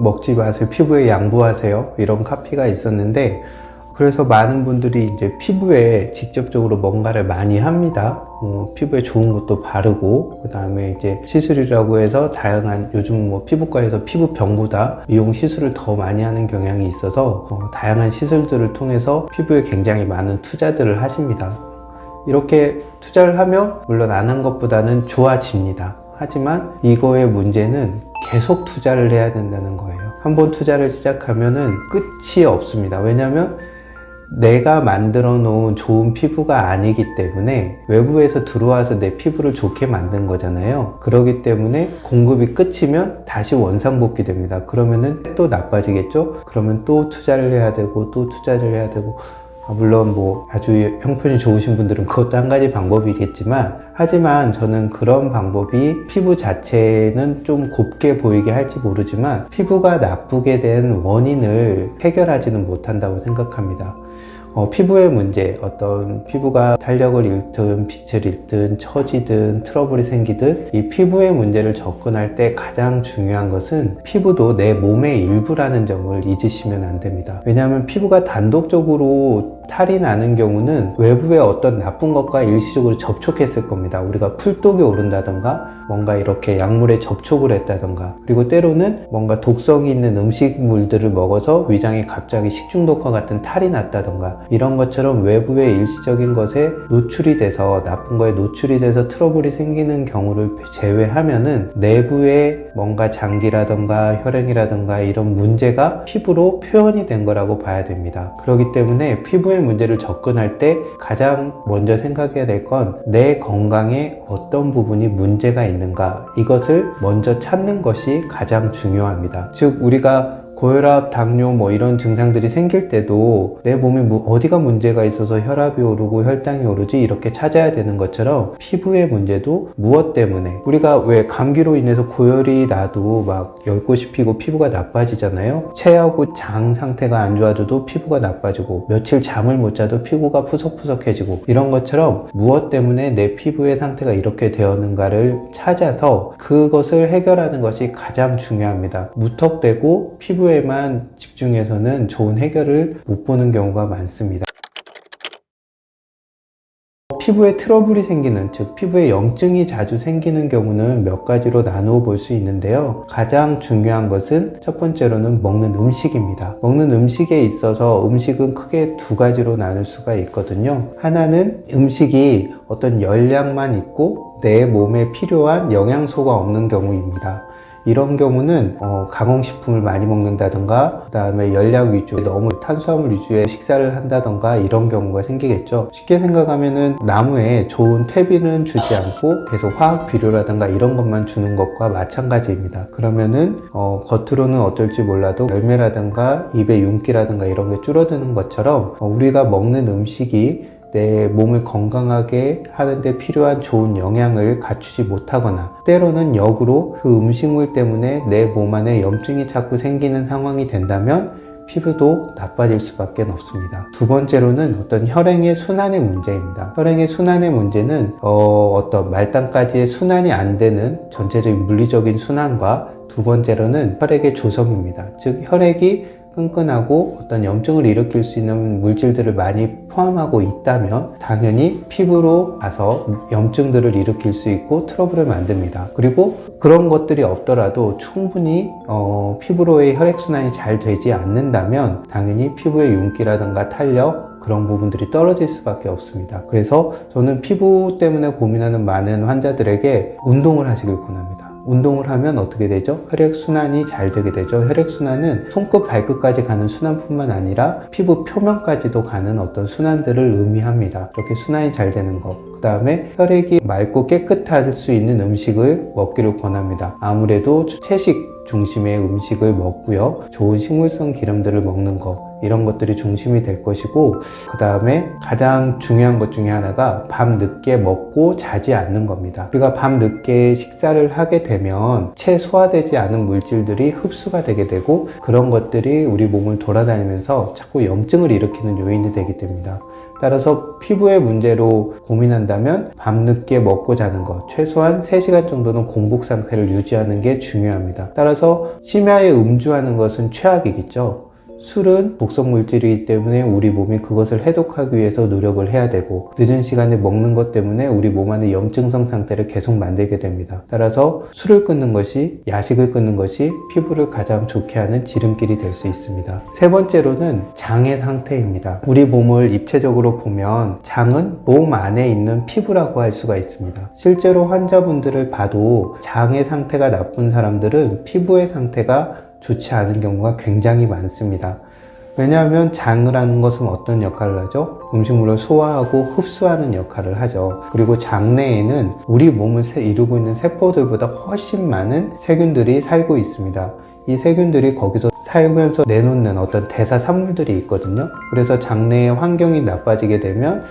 먹지 마세요, 피부에 양보하세요, 이런 카피가 있었는데, 그래서 많은 분들이 이제 피부에 직접적으로 뭔가를 많이 합니다. 피부에 좋은 것도 바르고, 그 다음에 이제 시술이라고 해서 다양한, 요즘 뭐 피부과에서 피부병보다 미용 시술을 더 많이 하는 경향이 있어서 다양한 시술들을 통해서 피부에 굉장히 많은 투자들을 하십니다. 이렇게 투자를 하면 물론 안 한 것보다는 좋아집니다. 하지만 이거의 문제는 계속 투자를 해야 된다는 거예요. 한번 투자를 시작하면은 끝이 없습니다. 왜냐하면 내가 만들어 놓은 좋은 피부가 아니기 때문에 외부에서 들어와서 내 피부를 좋게 만든 거잖아요. 그렇기 때문에 공급이 끝이면 다시 원상복귀 됩니다. 그러면은 또 나빠지겠죠? 그러면 또 투자를 해야 되고 또 투자를 해야 되고, 물론 뭐 아주 형편이 좋으신 분들은 그것도 한 가지 방법이겠지만, 하지만 저는 그런 방법이 피부 자체는 좀 곱게 보이게 할지 모르지만 피부가 나쁘게 된 원인을 해결하지는 못한다고 생각합니다. 피부의 문제, 어떤 피부가 탄력을 잃든 빛을 잃든 처지든 트러블이 생기든 이 피부의 문제를 접근할 때 가장 중요한 것은 피부도 내 몸의 일부라는 점을 잊으시면 안 됩니다. 왜냐하면 피부가 단독적으로 탈이 나는 경우는 외부의 어떤 나쁜 것과 일시적으로 접촉했을 겁니다. 우리가 풀독이 오른다던가 뭔가 이렇게 약물에 접촉을 했다던가, 그리고 때로는 뭔가 독성이 있는 음식물들을 먹어서 위장에 갑자기 식중독과 같은 탈이 났다던가, 이런 것처럼 외부의 일시적인 것에 노출이 돼서 나쁜 거에 노출이 돼서 트러블이 생기는 경우를 제외하면은 내부에 뭔가 장기라던가 혈행이라던가 이런 문제가 피부로 표현이 된 거라고 봐야 됩니다. 그렇기 때문에 피부의 문제를 접근할 때 가장 먼저 생각해야 될 건 내 건강에 어떤 부분이 문제가 있는가, 이것을 먼저 찾는 것이 가장 중요합니다. 즉 우리가 고혈압, 당뇨 뭐 이런 증상들이 생길 때도 내 몸에 어디가 문제가 있어서 혈압이 오르고 혈당이 오르지 이렇게 찾아야 되는 것처럼 피부의 문제도 무엇 때문에, 우리가 왜 감기로 인해서 고열이 나도 막 열꽃이 피고 피부가 나빠지잖아요. 체하고 장 상태가 안 좋아져도 피부가 나빠지고, 며칠 잠을 못 자도 피부가 푸석푸석해지고, 이런 것처럼 무엇 때문에 내 피부의 상태가 이렇게 되었는가를 찾아서 그것을 해결하는 것이 가장 중요합니다. 무턱대고 피부에만 집중해서는 좋은 해결을 못 보는 경우가 많습니다. 피부에 트러블이 생기는, 즉 피부에 염증이 자주 생기는 경우는 몇 가지로 나누어 볼 수 있는데요. 가장 중요한 것은 첫 번째로는 먹는 음식입니다. 먹는 음식에 있어서 음식은 크게 두 가지로 나눌 수가 있거든요. 하나는 음식이 어떤 열량만 있고 내 몸에 필요한 영양소가 없는 경우입니다. 이런 경우는 가공식품을 많이 먹는다던가, 그 다음에 열량 위주의 너무 탄수화물 위주의 식사를 한다던가, 이런 경우가 생기겠죠. 쉽게 생각하면은 나무에 좋은 퇴비는 주지 않고 계속 화학 비료라던가 이런 것만 주는 것과 마찬가지입니다. 그러면은 겉으로는 어떨지 몰라도 열매라던가 입의 윤기라던가 이런 게 줄어드는 것처럼 우리가 먹는 음식이 내 몸을 건강하게 하는데 필요한 좋은 영양을 갖추지 못하거나, 때로는 역으로 그 음식물 때문에 내 몸 안에 염증이 자꾸 생기는 상황이 된다면 피부도 나빠질 수밖에 없습니다. 두 번째로는 어떤 혈행의 순환의 문제입니다. 혈행의 순환의 문제는 어떤 말단까지의 순환이 안 되는 전체적인 물리적인 순환과, 두 번째로는 혈액의 조성입니다. 즉 혈액이 끈끈하고 어떤 염증을 일으킬 수 있는 물질들을 많이 포함하고 있다면 당연히 피부로 가서 염증들을 일으킬 수 있고 트러블을 만듭니다. 그리고 그런 것들이 없더라도 충분히 피부로의 혈액순환이 잘 되지 않는다면 당연히 피부의 윤기라든가 탄력, 그런 부분들이 떨어질 수밖에 없습니다. 그래서 저는 피부 때문에 고민하는 많은 환자들에게 운동을 하시길 권합니다. 운동을 하면 어떻게 되죠? 혈액순환이 잘 되게 되죠. 혈액순환은 손끝 발끝까지 가는 순환뿐만 아니라 피부 표면까지도 가는 어떤 순환들을 의미합니다. 이렇게 순환이 잘 되는 것, 그 다음에 혈액이 맑고 깨끗할 수 있는 음식을 먹기를 권합니다. 아무래도 채식 중심의 음식을 먹고요, 좋은 식물성 기름들을 먹는 것, 이런 것들이 중심이 될 것이고, 그 다음에 가장 중요한 것 중에 하나가 밤 늦게 먹고 자지 않는 겁니다. 우리가 밤 늦게 식사를 하게 되면 채 소화되지 않은 물질들이 흡수가 되게 되고, 그런 것들이 우리 몸을 돌아다니면서 자꾸 염증을 일으키는 요인이 되게 됩니다. 따라서 피부의 문제로 고민한다면 밤늦게 먹고 자는 것, 최소한 3시간 정도는 공복 상태를 유지하는 게 중요합니다. 따라서 심야에 음주하는 것은 최악이겠죠. 술은 독성 물질이기 때문에 우리 몸이 그것을 해독하기 위해서 노력을 해야 되고, 늦은 시간에 먹는 것 때문에 우리 몸 안에 염증성 상태를 계속 만들게 됩니다. 따라서 술을 끊는 것이, 야식을 끊는 것이 피부를 가장 좋게 하는 지름길이 될 수 있습니다. 세 번째로는 장의 상태입니다. 우리 몸을 입체적으로 보면 장은 몸 안에 있는 피부라고 할 수가 있습니다. 실제로 환자분들을 봐도 장의 상태가 나쁜 사람들은 피부의 상태가 좋지 않은 경우가 굉장히 많습니다. 왜냐하면 장을 하는 것은 어떤 역할을 하죠? 음식물을 소화하고 흡수하는 역할을 하죠. 그리고 장 내에는 우리 몸을 이루고 있는 세포들보다 훨씬 많은 세균들이 살고 있습니다. 이 세균들이 거기서 살면서 내놓는 어떤 대사 산물들이 있거든요. 그래서 장내의 환경이 나빠지게 되면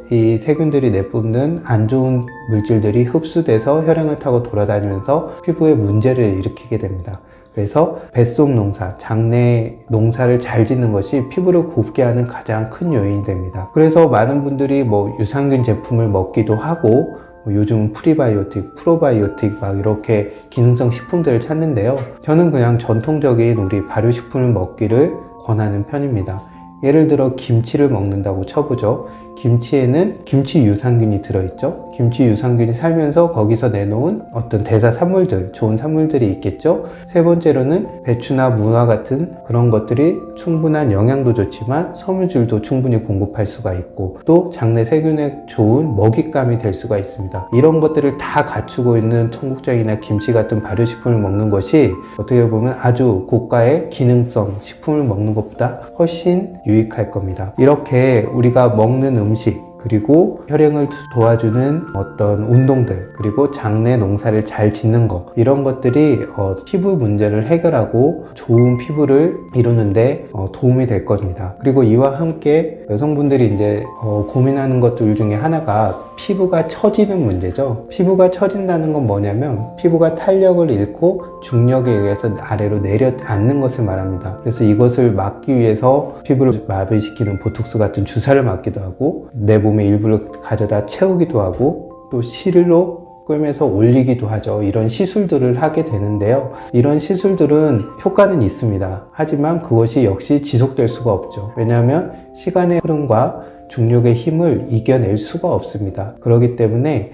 이 세균들이 내뿜는 안 좋은 물질들이 흡수돼서 혈행을 타고 돌아다니면서 피부에 문제를 일으키게 됩니다. 그래서 뱃속 농사, 장내 농사를 잘 짓는 것이 피부를 곱게 하는 가장 큰 요인이 됩니다. 그래서 많은 분들이 유산균 제품을 먹기도 하고, 요즘 프리바이오틱, 프로바이오틱 막 이렇게 기능성 식품들을 찾는데요. 저는 그냥 전통적인 우리 발효식품을 먹기를 권하는 편입니다. 예를 들어 김치를 먹는다고 쳐보죠. 김치에는 김치 유산균이 들어있죠. 김치 유산균이 살면서 거기서 내놓은 어떤 대사 산물들, 좋은 산물들이 있겠죠. 세 번째로는 배추나 무와 같은 그런 것들이 충분한 영양도 좋지만 섬유질도 충분히 공급할 수가 있고, 또 장내 세균에 좋은 먹잇감이 될 수가 있습니다. 이런 것들을 다 갖추고 있는 청국장이나 김치 같은 발효식품을 먹는 것이 어떻게 보면 아주 고가의 기능성 식품을 먹는 것보다 훨씬 유익할 겁니다. 이렇게 우리가 먹는 음식, 그리고 혈행을 도와주는 어떤 운동들, 그리고 장내 농사를 잘 짓는 것, 이런 것들이 피부 문제를 해결하고 좋은 피부를 이루는데 도움이 될 겁니다. 그리고 이와 함께 여성분들이 이제 고민하는 것들 중에 하나가 피부가 처지는 문제죠. 피부가 처진다는 건 뭐냐면 피부가 탄력을 잃고 중력에 의해서 아래로 내려앉는 것을 말합니다. 그래서 이것을 막기 위해서 피부를 마비시키는 보톡스 같은 주사를 맞기도 하고, 내 몸의 일부를 가져다 채우기도 하고, 또 실로 꿰매서 올리기도 하죠. 이런 시술들을 하게 되는데요. 이런 시술들은 효과는 있습니다. 하지만 그것이 역시 지속될 수가 없죠. 왜냐하면 시간의 흐름과 중력의 힘을 이겨낼 수가 없습니다. 그렇기 때문에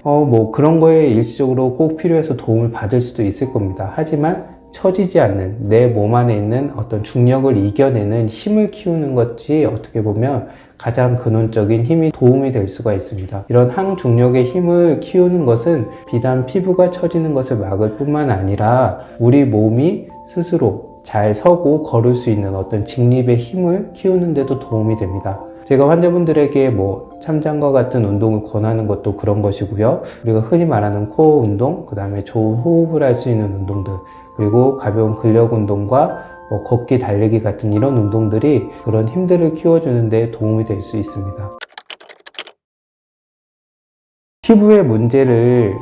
그런 거에 일시적으로 꼭 필요해서 도움을 받을 수도 있을 겁니다. 하지만 처지지 않는 내 몸 안에 있는 어떤 중력을 이겨내는 힘을 키우는 것이 어떻게 보면 가장 근원적인 힘이 도움이 될 수가 있습니다. 이런 항중력의 힘을 키우는 것은 비단 피부가 처지는 것을 막을 뿐만 아니라 우리 몸이 스스로 잘 서고 걸을 수 있는 어떤 직립의 힘을 키우는 데도 도움이 됩니다. 제가 환자분들에게 참장과 같은 운동을 권하는 것도 그런 것이고요. 우리가 흔히 말하는 코어 운동, 그 다음에 좋은 호흡을 할 수 있는 운동들, 그리고 가벼운 근력 운동과 걷기, 달리기 같은 이런 운동들이 그런 힘들을 키워주는 데 도움이 될 수 있습니다. 피부의 문제를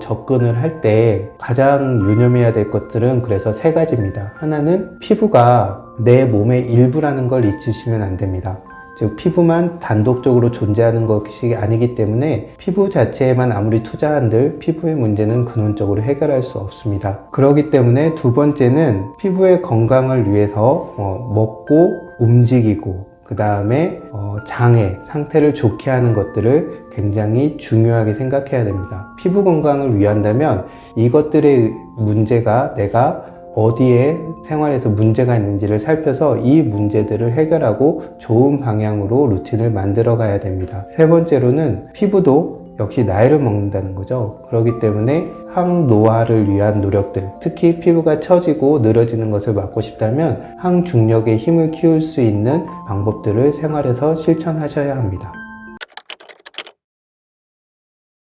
접근을 할 때 가장 유념해야 될 것들은 그래서 3가지입니다. 하나는 피부가 내 몸의 일부라는 걸 잊으시면 안 됩니다. 즉 피부만 단독적으로 존재하는 것이 아니기 때문에 피부 자체에만 아무리 투자한들 피부의 문제는 근원적으로 해결할 수 없습니다. 그렇기 때문에 두 번째는 피부의 건강을 위해서 먹고 움직이고, 그 다음에 장의 상태를 좋게 하는 것들을 굉장히 중요하게 생각해야 됩니다. 피부 건강을 위한다면 이것들의 문제가 내가 어디에 생활에서 문제가 있는지를 살펴서 이 문제들을 해결하고 좋은 방향으로 루틴을 만들어 가야 됩니다. 세 번째로는 피부도 역시 나이를 먹는다는 거죠. 그렇기 때문에 항노화를 위한 노력들, 특히 피부가 처지고 늘어지는 것을 막고 싶다면 항중력의 힘을 키울 수 있는 방법들을 생활에서 실천하셔야 합니다.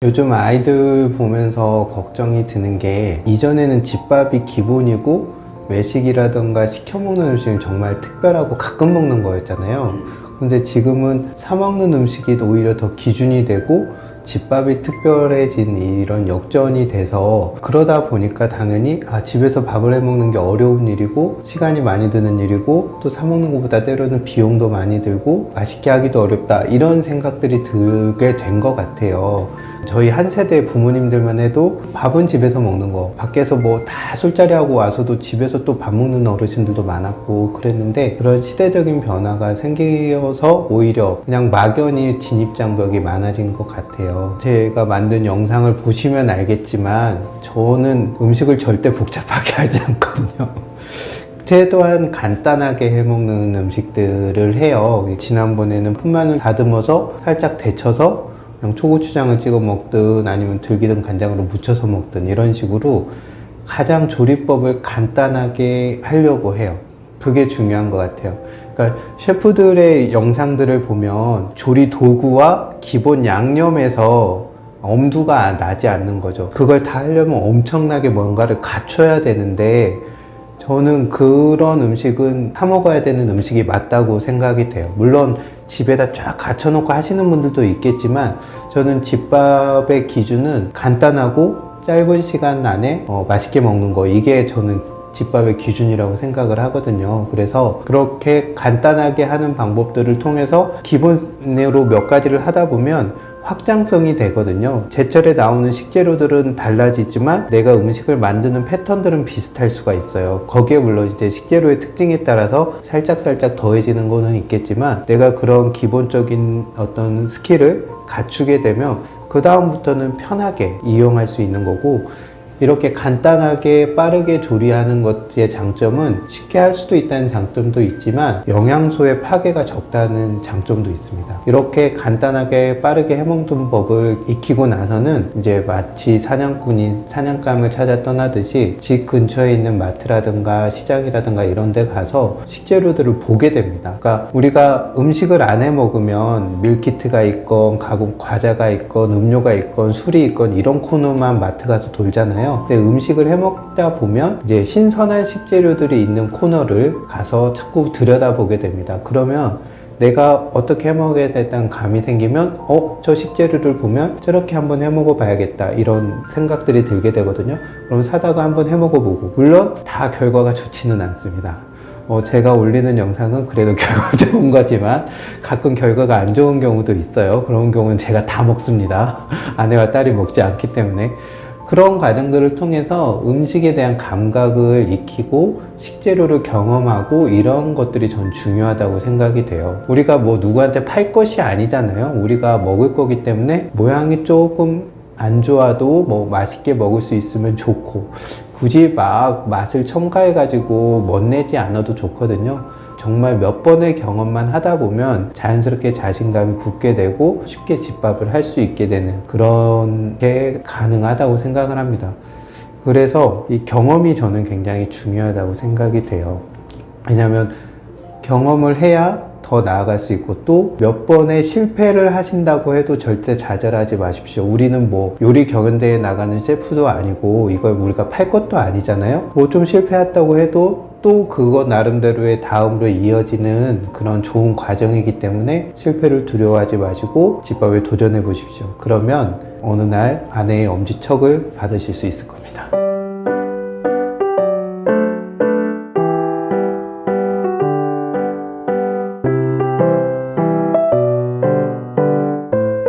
요즘 아이들 보면서 걱정이 드는 게, 이전에는 집밥이 기본이고 외식이라던가 시켜먹는 음식은 정말 특별하고 가끔 먹는 거였잖아요. 근데 지금은 사 먹는 음식이 오히려 더 기준이 되고, 집밥이 특별해진 이런 역전이 돼서 그러다 보니까 당연히 집에서 밥을 해 먹는 게 어려운 일이고 시간이 많이 드는 일이고 또 사 먹는 것보다 때로는 비용도 많이 들고 맛있게 하기도 어렵다 이런 생각들이 들게 된 것 같아요. 저희 한 세대 부모님들만 해도 밥은 집에서 먹는 거, 밖에서 뭐 다 술자리 하고 와서도 집에서 또 밥 먹는 어르신들도 많았고 그랬는데, 그런 시대적인 변화가 생겨서 오히려 그냥 막연히 진입장벽이 많아진 것 같아요. 제가 만든 영상을 보시면 알겠지만 저는 음식을 절대 복잡하게 하지 않거든요. 제 또한 간단하게 해먹는 음식들을 해요. 지난번에는 푼마늘 다듬어서 살짝 데쳐서 그냥 초고추장을 찍어 먹든 아니면 들기름 간장으로 무쳐서 먹든 이런 식으로 가장 조리법을 간단하게 하려고 해요. 그게 중요한 것 같아요. 그러니까 셰프들의 영상들을 보면 조리 도구와 기본 양념에서 엄두가 나지 않는 거죠. 그걸 다 하려면 엄청나게 뭔가를 갖춰야 되는데, 저는 그런 음식은 사 먹어야 되는 음식이 맞다고 생각이 돼요. 물론 집에다 쫙 갖춰놓고 하시는 분들도 있겠지만, 저는 집밥의 기준은 간단하고 짧은 시간 안에 맛있게 먹는 거, 이게 저는 집밥의 기준이라고 생각을 하거든요. 그래서 그렇게 간단하게 하는 방법들을 통해서 기본으로 몇 가지를 하다 보면 확장성이 되거든요. 제철에 나오는 식재료들은 달라지지만 내가 음식을 만드는 패턴들은 비슷할 수가 있어요. 거기에 물론 이제 식재료의 특징에 따라서 살짝 더해지는 거는 있겠지만, 내가 그런 기본적인 어떤 스킬을 갖추게 되면 그 다음부터는 편하게 이용할 수 있는 거고, 이렇게 간단하게 빠르게 조리하는 것의 장점은 쉽게 할 수도 있다는 장점도 있지만 영양소의 파괴가 적다는 장점도 있습니다. 이렇게 간단하게 빠르게 해먹는 법을 익히고 나서는 이제 마치 사냥꾼이 사냥감을 찾아 떠나듯이 집 근처에 있는 마트라든가 시장이라든가 이런 데 가서 식재료들을 보게 됩니다. 그러니까 우리가 음식을 안 해 먹으면 밀키트가 있건 가공 과자가 있건 음료가 있건 술이 있건 이런 코너만 마트 가서 돌잖아요. 근데 음식을 해 먹다 보면 이제 신선한 식재료들이 있는 코너를 가서 자꾸 들여다보게 됩니다. 그러면 내가 어떻게 해 먹어야 되는 감이 생기면 저 식재료를 보면 저렇게 한번 해 먹어 봐야겠다 이런 생각들이 들게 되거든요. 그럼 사다가 한번 해 먹어 보고, 물론 다 결과가 좋지는 않습니다. 제가 올리는 영상은 그래도 결과가 좋은 거지만 가끔 결과가 안 좋은 경우도 있어요. 그런 경우는 제가 다 먹습니다. 아내와 딸이 먹지 않기 때문에. 그런 과정들을 통해서 음식에 대한 감각을 익히고 식재료를 경험하고 이런 것들이 전 중요하다고 생각이 돼요. 우리가 뭐 누구한테 팔 것이 아니잖아요. 우리가 먹을 거기 때문에 모양이 조금 안 좋아도 뭐 맛있게 먹을 수 있으면 좋고, 굳이 막 맛을 첨가해 가지고 멋내지 않아도 좋거든요. 정말 몇 번의 경험만 하다 보면 자연스럽게 자신감이 붙게 되고 쉽게 집밥을 할 수 있게 되는 그런 게 가능하다고 생각을 합니다. 그래서 이 경험이 저는 굉장히 중요하다고 생각이 돼요. 왜냐하면 경험을 해야 더 나아갈 수 있고, 또 몇 번의 실패를 하신다고 해도 절대 좌절하지 마십시오. 우리는 뭐 요리 경연대회에 나가는 셰프도 아니고 이걸 우리가 팔 것도 아니잖아요. 뭐 좀 실패했다고 해도 또 그거 나름대로의 다음으로 이어지는 그런 좋은 과정이기 때문에 실패를 두려워하지 마시고 집밥에 도전해 보십시오. 그러면 어느 날 아내의 엄지척을 받으실 수 있을 거예요.